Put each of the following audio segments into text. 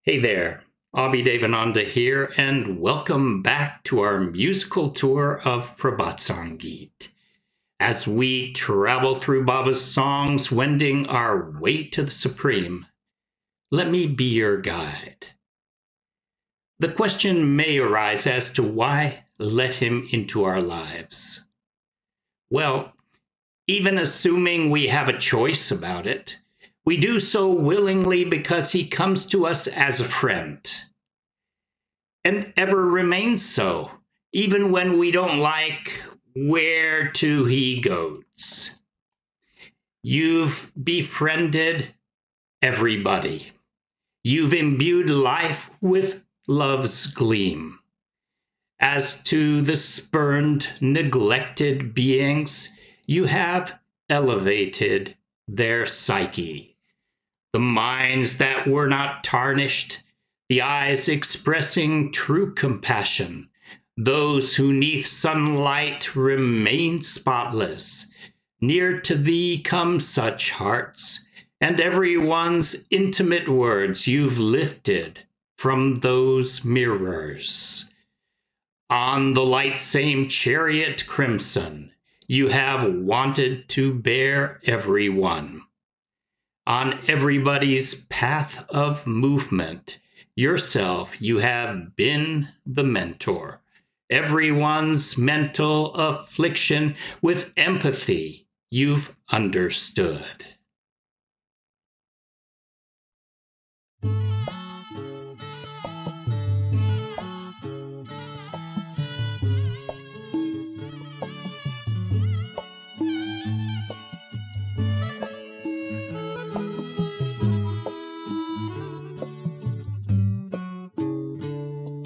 Hey there, Abhi Devananda here, and welcome back to our musical tour of Prabhat Sangeet. As we travel through Baba's songs, wending our way to the Supreme, let me be your guide. The question may arise as to why let him into our lives. Well, even assuming we have a choice about it, we do so willingly because he comes to us as a friend and ever remains so, even when we don't like where to he goes. You've befriended everybody. You've imbued life with love's gleam. As to the spurned, neglected beings, you have elevated their psyche. The minds that were not tarnished, the eyes expressing true compassion, those who 'neath sunlight remain spotless. Near to thee come such hearts, and everyone's intimate words you've lifted from those mirrors. On the light same chariot crimson, you have wanted to bear everyone. On everybody's path of movement, yourself you have been the mentor. Everyone's mental affliction with empathy you've understood.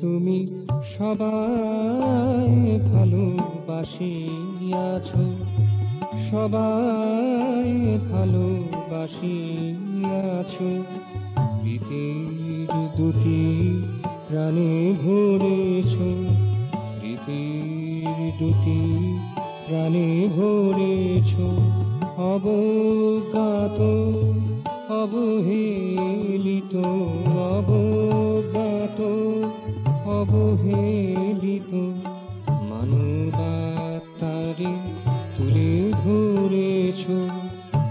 তুমি সবাই ভালোবাসিয়াছো, সবাই ভালোবাসিয়াছো। প্রীতির দুটি প্রাণে ভরেছো, প্রীতির দুটি প্রাণে ভরেছো। অবজ্ঞাত অবহেলিত, অবজ্ঞাত অবহেলিত মানবতারে তুলে ধরেছো।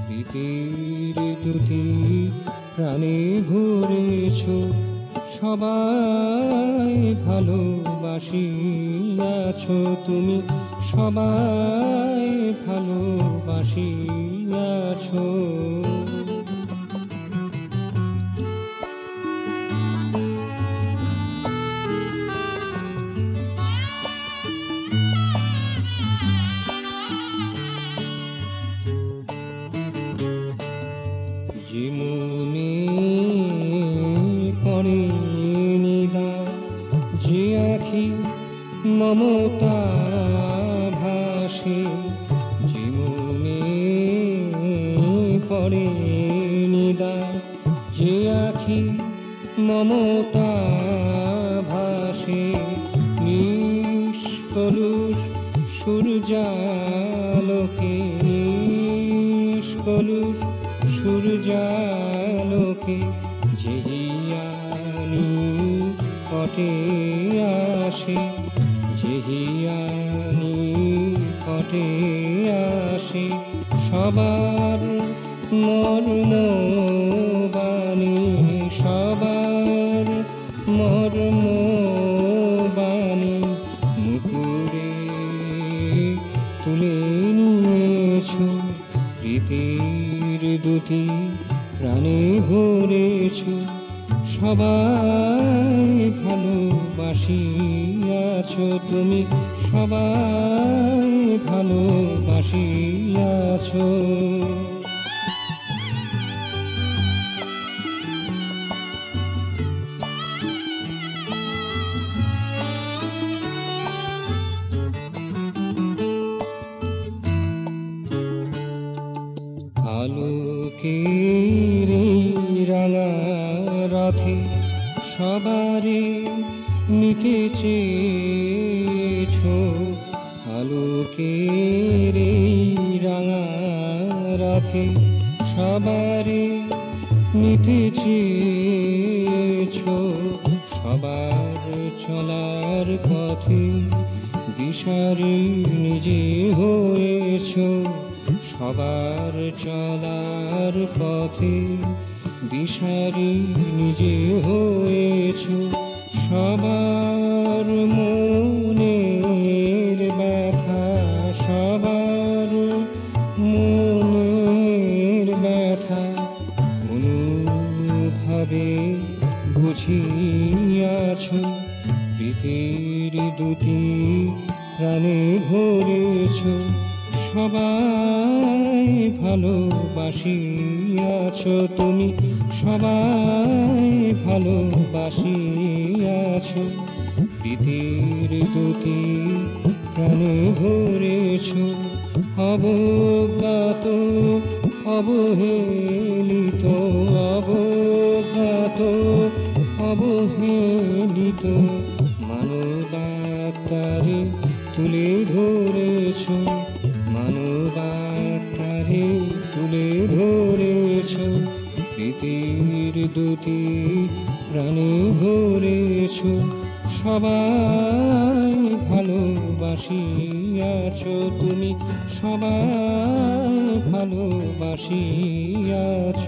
প্রীতির দুটি প্রাণে ভরেছো, সবাই ভালোবাসিয়াছো। তুমি সবাই ভালোবাসিয়াছো। যে মনে পড়ে নিদা, যে আখি মমতা ভাসে, যে মনে পড়ে নিদা, যে আখি মমতা ভাসে। নিষ্কলুষ সূর্যালোকে, নিষ্কলুষ সূর্যালোকে যেহিয়ানি কটে আসে, যেহিয়ানি কটে আসে। সবার মর্ম বাণী, সবার মর্ম বাণী মুকুরে তুলে নিয়েছো। প্রীতির দুটি প্রাণে ভরেছো, সবাই ভালোবাসিয়াছো। তুমি সবাই ভালোবাসিয়াছো। আলোকের রাঙা রথে সবারে নিতে চেয়েছো। আলোকের রাঙা রথে সবারে নিতে চেয়েছো। পথে দিশারি নিজে হয়েছ, সবার চলার পথে দিশারি নিজে হয়েছ। সবার মনের ব্যথা, সবার মনের ব্যথা অনুভাবে বুঝিয়াছ। প্রীতির দুটি প্রাণে ভরেছ, সবাই ভালোবাসিয়াছ তুমি, সবাই ভালোবাসিয়াছ। প্রীতির দুটি প্রাণে ভরেছ, অবজ্ঞাত অবহেলিত, অবজ্ঞাত অবহেলিত মানবাত্মারে তুলে ধরেছ, মানবাত্মারে তুলে ধরেছ। প্রীতির দুটি প্রাণে ভরেছ, সবাই ভালোবাসিয়াছ তুমি, সবাই ভালোবাসিয়াছ।